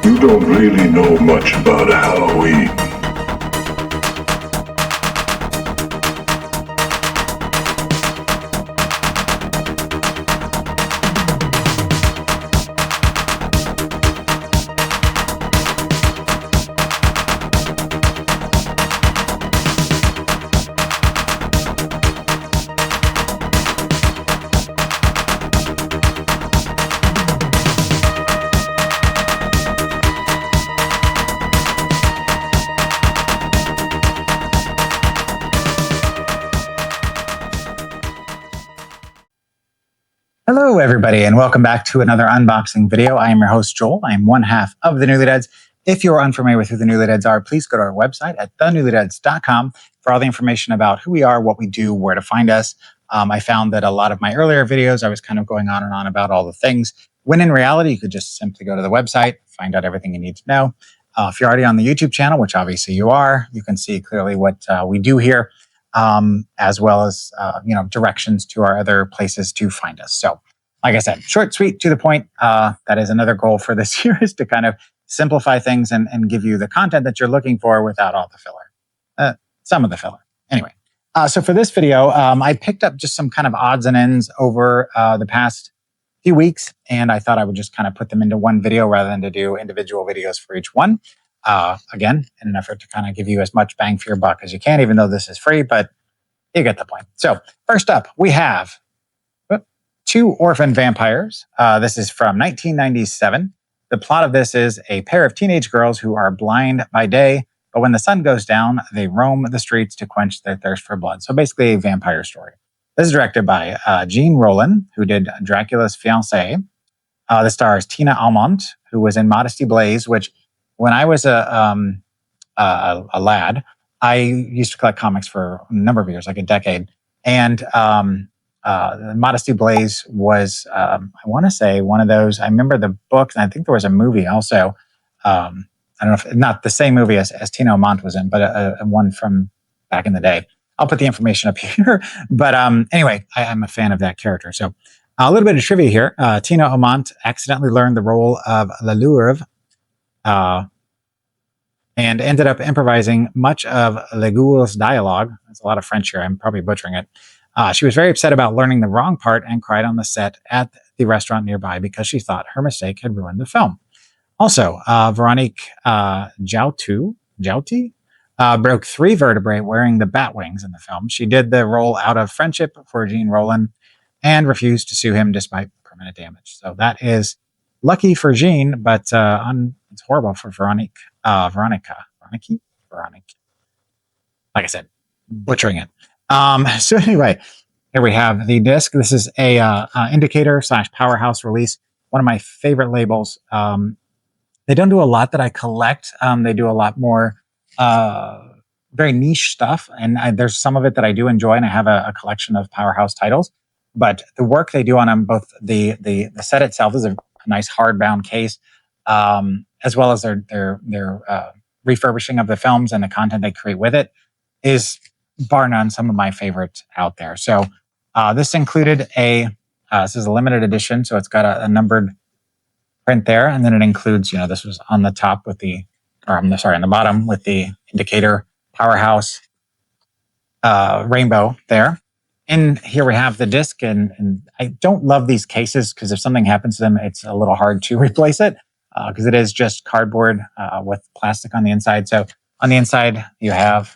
You don't really know much about Halloween. Hello, everybody, and welcome back to another unboxing video. I am your host, Joel. I am one half of the Newlydeads. If you're unfamiliar with who the Newlydeads are, please go to our website at thenewlydeads.com for all the information about who we are, what we do, where to find us. I found that a lot of my earlier videos, I was kind of going on and on about all the things, when in reality, you could just simply go to the website, find out everything you need to know. If you're already on the YouTube channel, which obviously you are, you can see clearly what we do here. As well as directions to our other places to find us. So, like I said, short, sweet, to the point. That is another goal for this year, is to kind of simplify things and give you the content that you're looking for without all the filler. Some of the filler. Anyway, so for this video, I picked up just some kind of odds and ends over the past few weeks, and I thought I would just kind of put them into one video rather than to do individual videos for each one. Again, in an effort to kind of give you as much bang for your buck as you can, even though this is free, but you get the point. So first up, we have Two Orphan Vampires. This is from 1997. The plot of this is a pair of teenage girls who are blind by day, but when the sun goes down, they roam the streets to quench their thirst for blood. So basically a vampire story. This is directed by Jean Rollin, who did Dracula's Fiancée. The stars Tina Almont, who was in Modesty Blaise, which when I was a lad, I used to collect comics for a number of years, like a decade. And Modesty Blaise was, I want to say, one of those. I remember the book, and I think there was a movie also. I don't know if not the same movie as Tina Almont was in, but a one from back in the day. I'll put the information up here. But anyway, I'm a fan of that character. So a little bit of trivia here. Tina Almont accidentally learned the role of La Louvre, and ended up improvising much of Legou's dialogue. There's a lot of French here. I'm probably butchering it. She was very upset about learning the wrong part and cried on the set at the restaurant nearby because she thought her mistake had ruined the film. Also, Veronique Jouty broke 3 vertebrae wearing the bat wings in the film. She did the role out of friendship for Jean Rollin and refused to sue him despite permanent damage. So that is lucky for Jean, but it's horrible for Veronica. Like I said, butchering it. So anyway, here we have the disc. This is a indicator / powerhouse release. One of my favorite labels. They don't do a lot that I collect. They do a lot more very niche stuff, and there's some of it that I do enjoy, and I have a collection of powerhouse titles. But the work they do on them, both the set itself is a nice hardbound case, as well as their refurbishing of the films and the content they create with it, is bar none some of my favorites out there. So this included this is a limited edition, so it's got a numbered print there, and then it includes, this was on the top with on the bottom with the indicator powerhouse rainbow there. And here we have the disc, and I don't love these cases because if something happens to them, it's a little hard to replace it because it is just cardboard with plastic on the inside. So on the inside, you have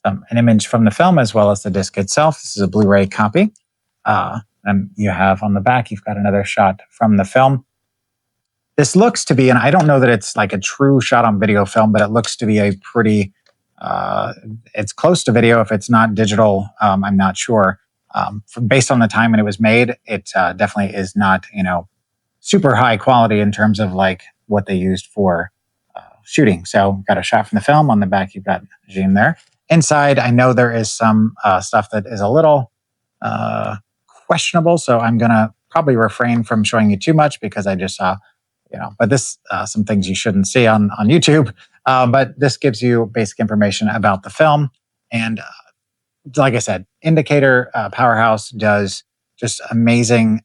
an image from the film as well as the disc itself. This is a Blu-ray copy. And you have on the back, you've got another shot from the film. This looks to be, and I don't know that it's like a true shot on video film, but it looks to be a pretty, it's close to video. If it's not digital, I'm not sure. Based on the time when it was made, it definitely is not, super high quality in terms of like what they used for shooting. So got a shot from the film. On the back, you've got Jean there. Inside, I know there is some stuff that is a little questionable, so I'm going to probably refrain from showing you too much because I just saw, but this, some things you shouldn't see on YouTube. But this gives you basic information about the film. And like I said, Indicator Powerhouse does just amazing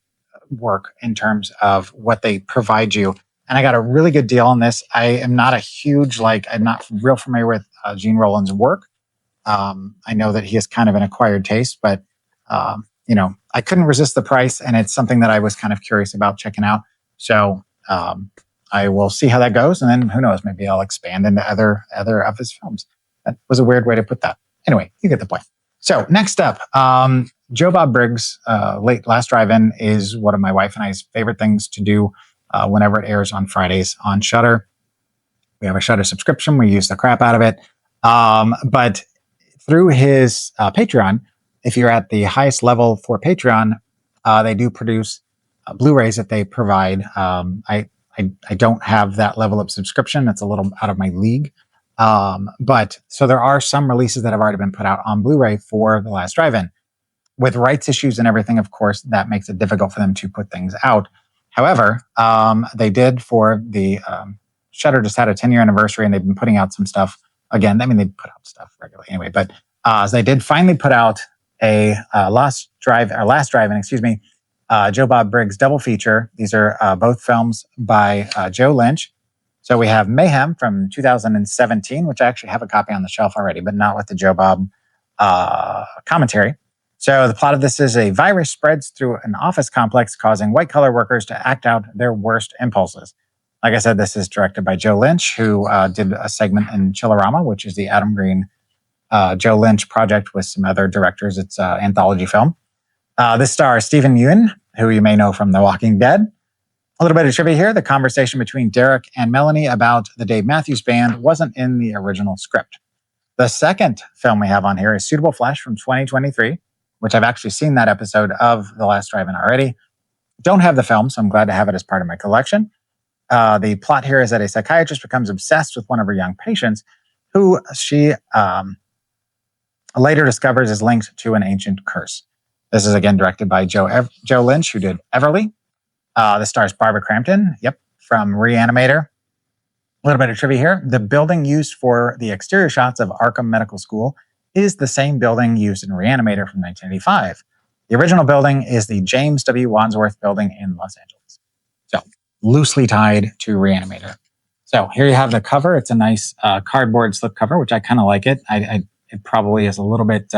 work in terms of what they provide you. and I got a really good deal on this. I am not a huge, I'm not real familiar with Gene Roland's work. I know that he has kind of an acquired taste, but I couldn't resist the price, and it's something that I was kind of curious about checking out. So I will see how that goes, and then who knows, maybe I'll expand into other of his films. That was a weird way to put that. Anyway, you get the point. So next up, Joe Bob Briggs' Last Drive-In is one of my wife and I's favorite things to do whenever it airs on Fridays on Shudder. We have a Shudder subscription. We use the crap out of it. But through his Patreon, if you're at the highest level for Patreon, they do produce Blu-rays that they provide. I don't have that level of subscription. It's a little out of my league. But so there are some releases that have already been put out on Blu-ray for The Last Drive-In. With rights issues and everything, of course, that makes it difficult for them to put things out. However, they did for the Shudder just had a 10-year anniversary, and they've been putting out some stuff again. I mean, they put out stuff regularly anyway, but they did finally put out a Last Drive-In, Joe Bob Briggs double feature. These are both films by Joe Lynch. So we have Mayhem from 2017, which I actually have a copy on the shelf already, but not with the Joe Bob commentary. So the plot of this is a virus spreads through an office complex, causing white-collar workers to act out their worst impulses. Like I said, this is directed by Joe Lynch, who did a segment in Chillerama, which is the Adam Green Joe Lynch project with some other directors. It's an anthology film. This stars Stephen Yeun, who you may know from The Walking Dead. A little bit of trivia here. The conversation between Derek and Melanie about the Dave Matthews Band wasn't in the original script. The second film we have on here is Suitable Flesh from 2023, which I've actually seen that episode of The Last Drive-In already. Don't have the film, so I'm glad to have it as part of my collection. The plot here is that a psychiatrist becomes obsessed with one of her young patients, who she later discovers is linked to an ancient curse. This is again directed by Joe Lynch, who did Everly. This stars Barbara Crampton, from Reanimator. A little bit of trivia here. The building used for the exterior shots of Arkham Medical School is the same building used in Reanimator from 1985. The original building is the James W. Wadsworth building in Los Angeles. So, loosely tied to Reanimator. So, here you have the cover. It's a nice cardboard slipcover, which I kind of like it. It probably is a little bit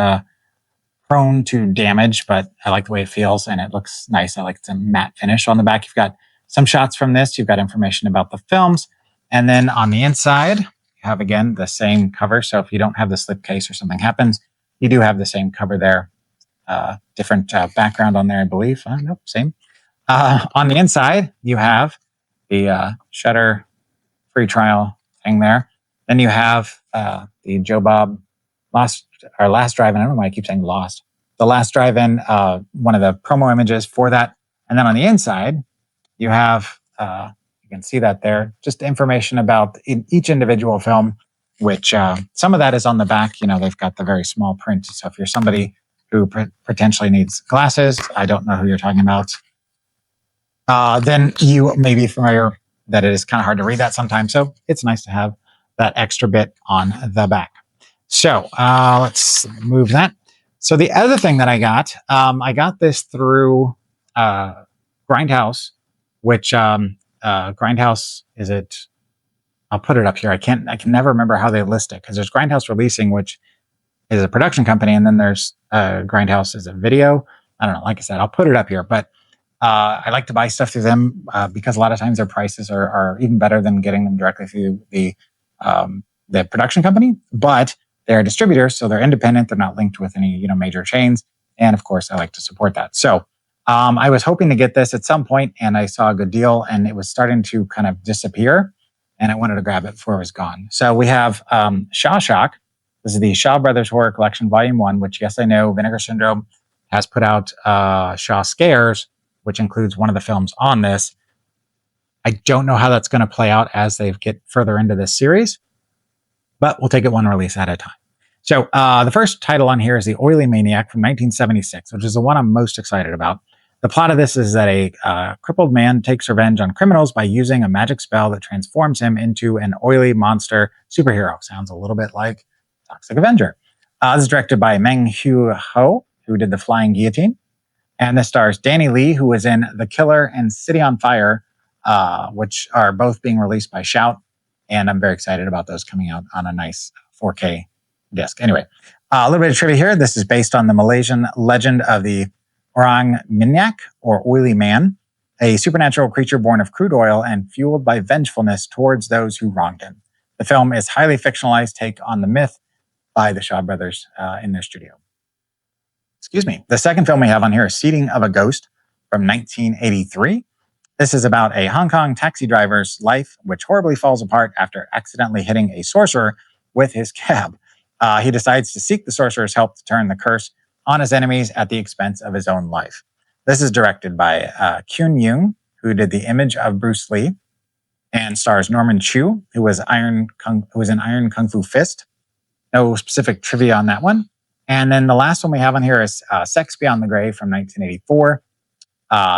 prone to damage, but I like the way it feels, and it looks nice. I like it's a matte finish. On the back, you've got some shots from this. You've got information about the films. And then on the inside, you have, again, the same cover. So if you don't have the slipcase or something happens, you do have the same cover there. Different background on there, I believe. Nope, same. On the inside, you have the Shudder free trial thing there. Then you have the Joe Bob Last Drive-In. I don't know why I keep saying Lost. The Last Drive-In, one of the promo images for that. And then on the inside, you have, you can see that there, just information about each individual film, which some of that is on the back. They've got the very small print. So if you're somebody who potentially needs glasses, I don't know who you're talking about, then you may be familiar that it is kind of hard to read that sometimes. So it's nice to have that extra bit on the back. So let's move that. So the other thing that I got this through Grindhouse, which Grindhouse is it? I'll put it up here. I can never remember how they list it, because there's Grindhouse Releasing, which is a production company, and then there's Grindhouse is a video. I don't know. Like I said, I'll put it up here, but I like to buy stuff through them because a lot of times their prices are even better than getting them directly through the production company. But they're distributors, so they're independent. They're not linked with any major chains, and of course, I like to support that. So I was hoping to get this at some point, and I saw a good deal, and it was starting to kind of disappear, and I wanted to grab it before it was gone. So we have Shaw Shock. This is the Shaw Brothers Horror Collection Volume 1, which, yes, I know, Vinegar Syndrome has put out Shaw Scares, which includes one of the films on this. I don't know how that's going to play out as they get further into this series, but we'll take it one release at a time. So the first title on here is The Oily Maniac from 1976, which is the one I'm most excited about. The plot of this is that a crippled man takes revenge on criminals by using a magic spell that transforms him into an oily monster superhero. Sounds a little bit like Toxic Avenger. This is directed by Meng Hu Ho, who did The Flying Guillotine. And this stars Danny Lee, who was in The Killer and City on Fire, which are both being released by Shout. And I'm very excited about those coming out on a nice 4K disc. Anyway, a little bit of trivia here. This is based on the Malaysian legend of the Orang Minyak, or Oily Man, a supernatural creature born of crude oil and fueled by vengefulness towards those who wronged him. The film is a highly fictionalized take on the myth by the Shaw brothers in their studio. Excuse me. The second film we have on here is Seeding of a Ghost from 1983. This is about a Hong Kong taxi driver's life, which horribly falls apart after accidentally hitting a sorcerer with his cab. He decides to seek the sorcerer's help to turn the curse on his enemies at the expense of his own life. This is directed by Kyun Young, who did The Image of Bruce Lee, and stars Norman Chu, who was in Iron Kung Fu Fist. No specific trivia on that one. And then the last one we have on here is Sex Beyond the Grave from 1984.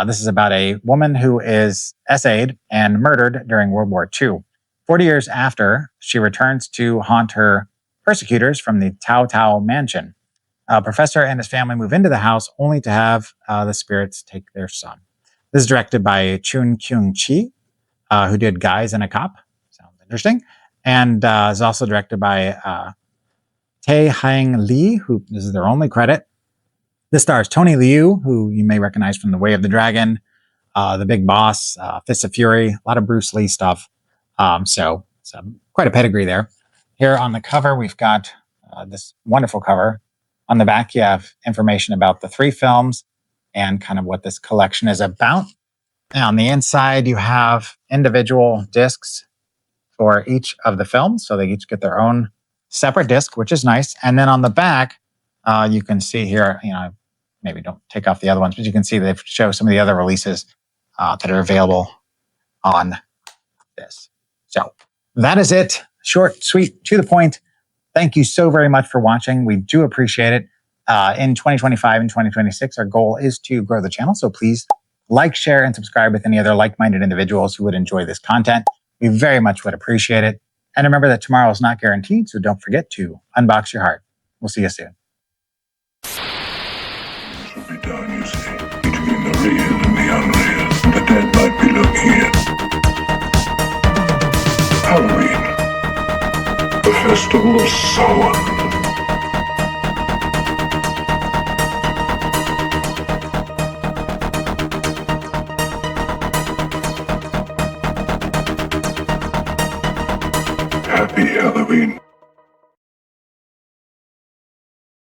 This is about a woman who is essayed and murdered during World War II. 40 years after, she returns to haunt her persecutors from the Tao Tao mansion. A professor and his family move into the house only to have the spirits take their son. This is directed by Chun Kyung Chi, who did Guys and a Cop. Sounds interesting. And is also directed by Tae Hang Lee, who this is their only credit. This stars Tony Liu, who you may recognize from The Way of the Dragon, The Big Boss, Fists of Fury, a lot of Bruce Lee stuff. So quite a pedigree there. Here on the cover, we've got this wonderful cover. On the back, you have information about the 3 films and kind of what this collection is about. And on the inside, you have individual discs for each of the films. So they each get their own separate disc, which is nice. And then on the back, you can see here, maybe don't take off the other ones, but you can see they show some of the other releases that are available on this. So that is it. Short, sweet, to the point. Thank you so very much for watching. We do appreciate it. In 2025 and 2026, our goal is to grow the channel. So please like, share, and subscribe with any other like-minded individuals who would enjoy this content. We very much would appreciate it. And remember that tomorrow is not guaranteed, so don't forget to unbox your heart. We'll see you soon. Should be done, you see, between the real and the unreal. The dead might be looking in. Halloween, the festival of Samhain. Happy Halloween.